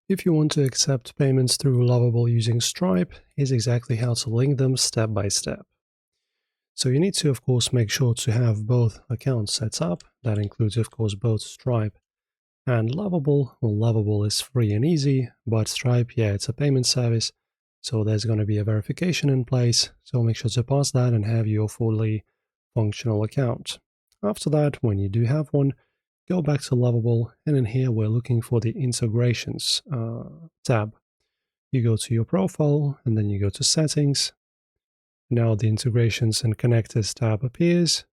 If you want to accept payments through Lovable using Stripe, here's exactly how to link them step by step. So you need to, of course, make sure to have both accounts set up. That includes, of course, both Stripe and Lovable. Well, Lovable is free and easy, but Stripe, yeah, it's a payment service. So there's going to be a verification in place. So make sure to pass that and have your fully functional account. After that, when you do have one, go back to Lovable, and in here we're looking for the integrations tab. You go to your profile, and then you go to settings. Now the integrations and connectors tab appears.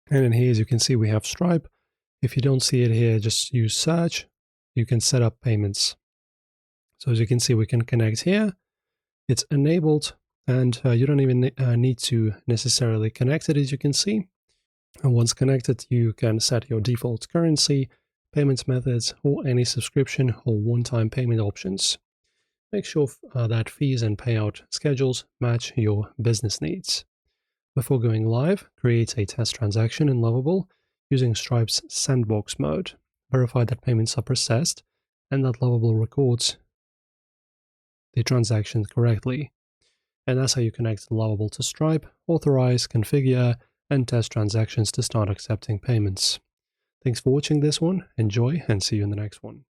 And in here, as you can see, we have Stripe. If you don't see it here, just use search. You can set up payments. So as you can see, we can connect here. It's enabled, and you don't even need to necessarily connect it, as you can see. And once connected, you can set your default currency, payment methods, or any subscription or one-time payment options. Make sure that fees and payout schedules match your business needs. Before going live, create a test transaction in Lovable using Stripe's sandbox mode. Verify that payments are processed and that Lovable records the transaction correctly. And that's how you connect Lovable to Stripe, authorize, configure, and test transactions to start accepting payments. Thanks for watching this one, enjoy, and see you in the next one.